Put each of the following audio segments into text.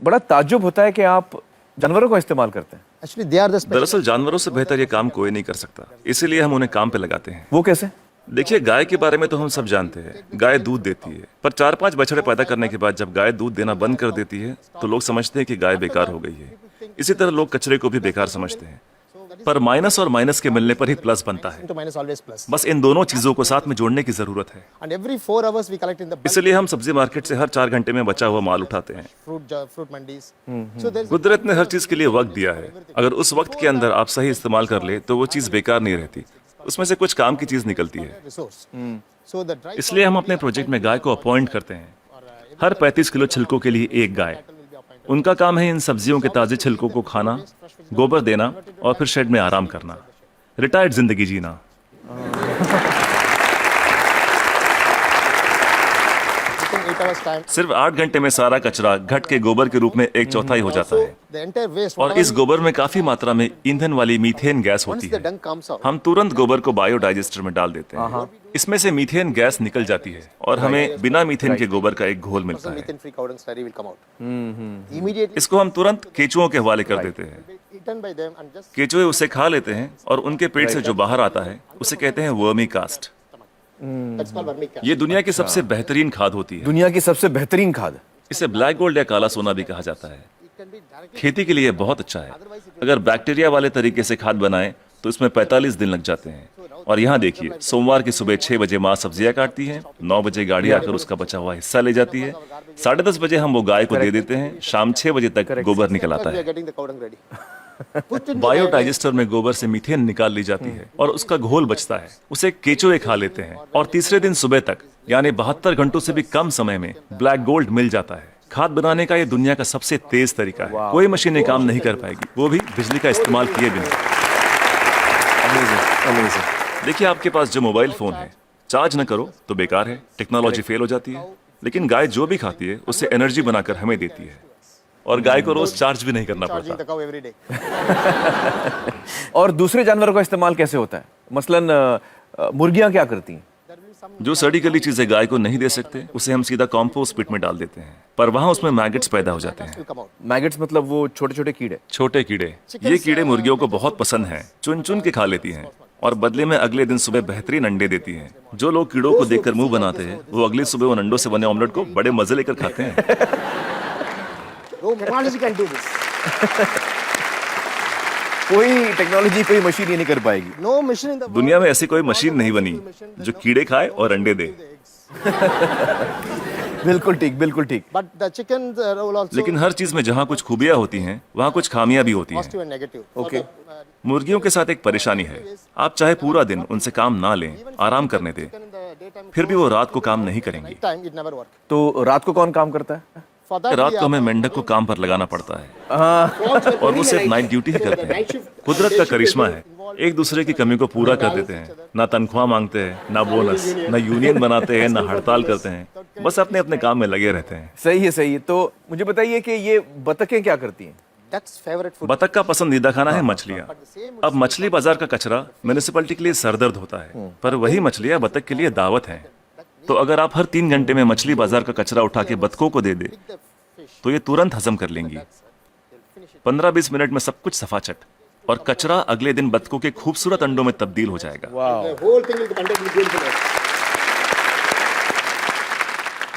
बड़ा ताज्जुब होता है कि आप जानवरों का इस्तेमाल करते हैं। Actually, they are the special. दरअसल जानवरों से बेहतर ये काम कोई नहीं कर सकता, इसीलिए हम उन्हें काम पे लगाते हैं। वो कैसे? देखिए, गाय के बारे में तो हम सब जानते हैं, गाय दूध देती है, पर 4-5 बछड़े पैदा करने के बाद जब गाय दूध देना बंद कर देती है तो लोग समझते हैं कि गाय बेकार हो गई है। इसी तरह लोग कचरे को भी बेकार समझते हैं, पर माइनस और माइनस के मिलने पर ही प्लस बनता है। To minus always plus. बस इन दोनों चीजों को साथ में जोड़ने की जरूरत है। And every 4 hours we collect in the bulk इसलिए हम सब्जी मार्केट से हर 4 घंटे में बचा हुआ माल उठाते हैं। fruit mandis. So there's कुदरत ने हर चीज के लिए वक्त दिया है, अगर उस वक्त के अंदर आप सही इस्तेमाल कर ले तो वो चीज बेकार नहीं रहती, उसमें से कुछ काम की चीज निकलती है। resource. So the dry इसलिए हम अपने प्रोजेक्ट में गाय को अपॉइंट करते हैं, हर 35 किलो छिलकों के लिए एक गाय। उनका काम है इन सब्जियों के ताजे छिलकों को खाना, गोबर देना और फिर शेड में आराम करना, रिटायर्ड जिंदगी जीना। within 8 hours time. सिर्फ 8 घंटे में सारा कचरा घट के गोबर के रूप में 1/4 हो जाता है, The entire waste. और इस गोबर में काफी मात्रा में ईंधन वाली मीथेन गैस Once होती the है। dung comes out. हम तुरंत गोबर को बायोडाइजेस्टर में डाल देते हैं, इसमें से मीथेन गैस निकल जाती है और हमें बिना मीथेन के गोबर का एक घोल मिलता है। Methane free cow dung slurry will come out. Immediately इसको हम तुरंत केचुओं के हवाले कर देते हैं। eaten by them and just केचुए उसे खा लेते हैं और उनके पेट से जो बाहर आता है उसे कहते हैं vermi cast. that's called vermicast. ये दुनिया की सबसे बेहतरीन खाद होती है। दुनिया की सबसे बेहतरीन खाद। इसे ब्लैक गोल्ड या काला सोना भी कहा जाता है। It can be directly. खेती के लिए बहुत अच्छा है। अगर बैक्टीरिया वाले तरीके से खाद बनाएं तो इसमें 45 दिन लग जाते हैं। और यहाँ देखिए, सोमवार की सुबह 6 बजे माँ सब्जियां काटती है, 9 बजे गाड़ी आकर उसका बचा हुआ हिस्सा ले जाती है, 10:30 बजे हम वो गाय को दे देते हैं, शाम 6 बजे तक गोबर निकल आता We are है। getting the cow dung ready. Put in the biodigester में गोबर से मीथेन निकाल ली जाती है और उसका घोल बचता है, उसे केचुए खा लेते हैं और तीसरे दिन सुबह तक यानी 72 घंटों से भी कम समय में ब्लैक गोल्ड मिल जाता है। खाद बनाने का ये दुनिया का सबसे तेज तरीका है, कोई मशीनें काम नहीं कर पाएगी, वो भी बिजली का इस्तेमाल किए बिना। देखिए, आपके पास जो मोबाइल फोन है, चार्ज न करो तो बेकार है, टेक्नोलॉजी फेल हो जाती है, लेकिन गाय जो भी खाती है उससे एनर्जी बनाकर हमें देती है और गाय को रोज चार्ज भी नहीं करना charging पड़ता। the cow every day. और दूसरे जानवरों का इस्तेमाल कैसे होता है? मसलन मुर्गियां क्या करती हैं? There will be some जो सड़ी गली चीजें गाय को नहीं दे सकते उसे हम सीधा कॉम्पोस्ट पिट में डाल देते हैं, पर वहां उसमें मैगट्स पैदा हो जाते हैं। will come out. मैगट्स मतलब वो छोटे छोटे कीड़े। छोटे कीड़े, ये कीड़े मुर्गियों को बहुत पसंद हैं, चुन चुन के खा लेती हैं और बदले में अगले दिन सुबह बेहतरीन अंडे देती हैं। जो लोग कीड़ों को देखकर मुंह बनाते हैं वो अगली सुबह उन अंडों से बने ऑमलेट को बड़े मजे लेकर खाते हैं। No technology can do this. कोई टेक्नोलॉजी, कोई मशीन ये नहीं कर पाएगी। No machine in the world. दुनिया में ऐसी कोई मशीन नहीं बनी जो कीड़े खाए और अंडे दे। बिल्कुल ठीक, बिल्कुल ठीक। But the chickens will also लेकिन हर चीज में जहाँ कुछ खूबियां होती हैं वहाँ कुछ खामियां भी होती हैं। positive and negative. Okay. मुर्गियों के साथ एक परेशानी है, आप चाहे पूरा दिन उनसे काम ना लें, आराम करने दें, In the daytime, फिर भी वो रात को काम नहीं करेंगी। night time it never work. तो रात को कौन काम करता है? For that रात we को are हमें मेंढक को काम पर लगाना पड़ता है और वो सिर्फ नाइट ड्यूटी ही करते हैं। कुदरत का करिश्मा है, एक दूसरे की कमी को पूरा कर देते हैं, ना तनख्वाह मांगते हैं, ना बोनस, ना यूनियन बनाते हैं, ना हड़ताल करते हैं, बस अपने अपने काम में लगे रहते हैं। सही है, सही है। तो मुझे बताइए कि ये बतखें क्या करती हैं? duck's favorite food. बतख का पसंदीदा खाना है मछलियाँ। अब मछली बाजार का कचरा म्यूनिसिपैलिटी के लिए सरदर्द होता है, पर वही मछलियाँ बतख के लिए दावत हैं। तो अगर आप हर 3 घंटे में मछली बाजार का कचरा उठा के बतखों को दे दे तो ये तुरंत हजम कर लेंगी। 15-20 मिनट में सब कुछ सफाचट, और कचरा अगले दिन बतखों के खूबसूरत अंडों में तब्दील हो जाएगा। The whole thing will be contained with beautiful eggs.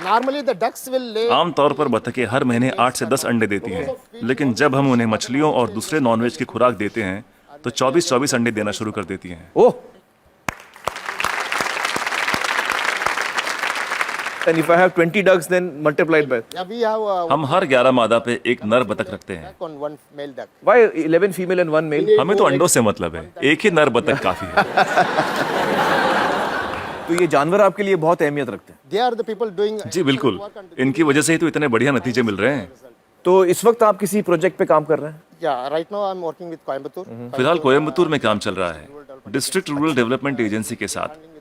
Normally the ducks will lay आमतौर पर बतखें हर महीने 8 से 10 अंडे देती हैं, लेकिन जब हम उन्हें मछलियों और दूसरे नॉनवेज की खुराक देते हैं तो 24-24 अंडे देना शुरू कर देती हैं। ओह, and if I have 20 ducks then multiplied by yeah, we have a हम हर 11 मादा पे एक नर बतख रखते हैं। duck on one male duck. why 11 female and 1 male? हमें तो अंडों से मतलब है, एक ही नर बतख काफी है। तो ये जानवर आपके लिए बहुत अहमियत रखते हैं। They are the people doing जी बिल्कुल, इनकी वजह से ही तो इतने बढ़िया नतीजे मिल रहे हैं। तो इस वक्त आप किसी प्रोजेक्ट पे काम कर रहे हैं? yeah, right now I'm working with Coimbatore. फिलहाल कोयम्बतूर में काम चल रहा है, डिस्ट्रिक्ट रूरल डेवलपमेंट एजेंसी के साथ।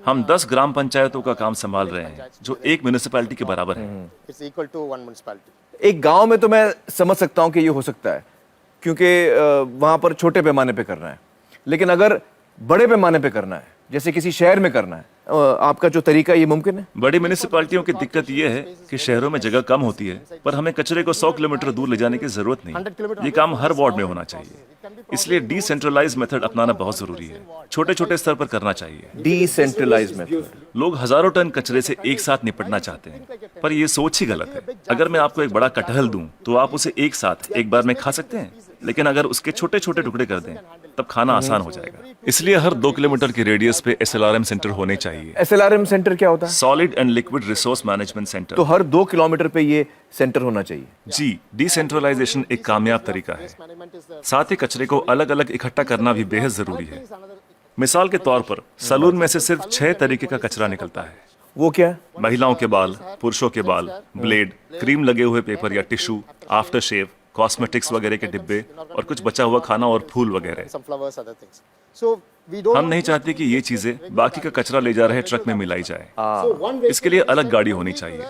हम 10 ग्राम पंचायतों का काम संभाल रहे हैं जो एक म्यूनिसिपैलिटी के बराबर है। It's equal to one municipality. एक गांव में तो मैं समझ सकता हूं कि ये हो सकता है क्योंकि वहां पर छोटे पैमाने पे करना है, लेकिन अगर बड़े पैमाने पे करना है, जैसे किसी शहर में करना है, आपका जो तरीका ये मुमकिन है? बड़ी म्यूनिसिपैलिटियों की दिक्कत यह है कि शहरों में जगह कम होती है, पर हमें कचरे को 100 किलोमीटर दूर ले जाने की जरूरत नहीं। ये काम हर वार्ड में होना चाहिए। इसलिए डिसेंट्रलाइज मेथड अपनाना बहुत जरूरी है। छोटे छोटे स्तर पर करना चाहिए। Decentralise method. लोग हजारों टन कचरे से एक साथ निपटना चाहते हैं, पर ये सोच ही गलत है। अगर मैं आपको एक बड़ा कटहल दूं, तो आप उसे एक साथ एक बार में खा सकते हैं, लेकिन अगर उसके छोटे छोटे टुकड़े कर दें, तब खाना आसान हो जाएगा। इसलिए हर 2 किलोमीटर की रेडियस पे SLRM सेंटर होने चाहिए। SLRM सेंटर क्या होता है? Solid and liquid resource management centre. तो हर 2 किलोमीटर पे ये सेंटर होना चाहिए। जी, डिसेंट्रलाइजेशन एक कामयाब तरीका है। साथ ही कचरे को अलग अलग इकट्ठा करना भी बेहद जरूरी है। मिसाल के तौर पर सलून में से सिर्फ 6 तरीके का कचरा निकलता है। वो क्या? महिलाओं के बाल, पुरुषों के बाल, ब्लेड, क्रीम लगे हुए पेपर या टिश्यू, आफ्टर शेव, कॉस्मेटिक्स वगैरह के डिब्बे और कुछ बचा हुआ खाना और फूल वगैरह। Some flowers, other things. So we don't. हम नहीं चाहते कि ये चीजें बाकी का कचरा ले जा रहे ट्रक में मिलाई जाए। इसके लिए अलग गाड़ी होनी चाहिए।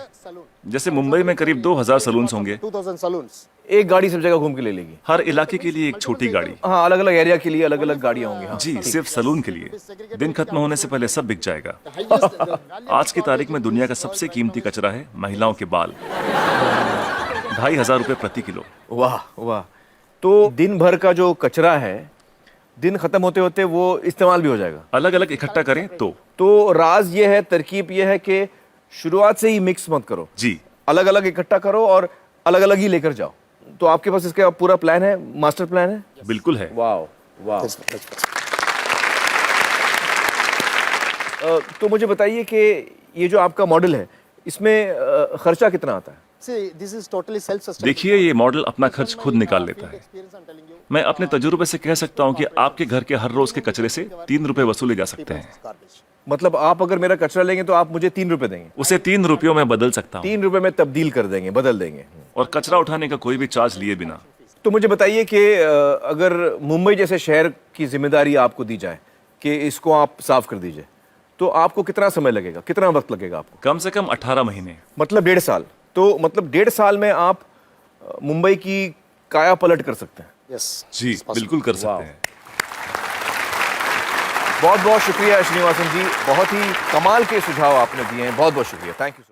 जैसे मुंबई में करीब 2000 सलून्स होंगे। 2000 saloons. एक गाड़ी सब जगह घूम के ले लेगी। हर इलाके के लिए एक छोटी गाड़ी। हाँ, अलग अलग एरिया के लिए अलग अलग गाड़ियां होंगी। हाँ। जी, सिर्फ सलून के लिए। दिन खत्म होने से पहले सब बिक जाएगा। आज की तारीख में दुनिया का सबसे कीमती कचरा है महिलाओं के बाल। 2500 रुपए प्रति किलो। वाह वाह। तो दिन भर का जो कचरा है, दिन खत्म होते होते वो इस्तेमाल भी हो जाएगा। अलग अलग इकट्ठा करें तो राज ये है, तरकीब ये है कि शुरुआत से ही मिक्स मत करो। जी, अलग अलग इकट्ठा करो और अलग अलग ही लेकर जाओ। तो आपके पास इसका पूरा प्लान है, मास्टर प्लान है? बिल्कुल है। वाह वाह। That's- तो मुझे बताइए कि ये जो आपका मॉडल है, इसमें खर्चा कितना आता है? See, this is totally self-sustainable. देखिए, ये मॉडल अपना खर्च खुद निकाल लेता है। Experience, I'm telling you. मैं अपने तजुर्बे से कह सकता हूँ कि आपके घर के हर रोज के कचरे से 3 रुपए वसूले जा सकते हैं। Garbage. मतलब आप अगर मेरा कचरा लेंगे तो आप मुझे 3 रुपए देंगे? उसे 3 रुपयों में बदल सकता हूँ 3 रुपए में तब्दील कर देंगे, बदल देंगे। और कचरा उठाने का कोई भी चार्ज लिए बिना। तो मुझे बताइए कि अगर मुंबई जैसे शहर की जिम्मेदारी आपको दी जाए कि इसको आप साफ कर दीजिए, तो आपको कितना समय लगेगा, कितना वक्त लगेगा आपको? कम से कम 18 महीने। मतलब 1.5 साल। तो मतलब 1.5 साल में आप मुंबई की काया पलट कर सकते हैं। Yes. Ji, it's possible. बिल्कुल कर सकते हैं। बहुत बहुत शुक्रिया श्रीनिवासन जी, बहुत ही कमाल के सुझाव आपने दिए हैं। बहुत बहुत शुक्रिया, थैंक यू सो मच।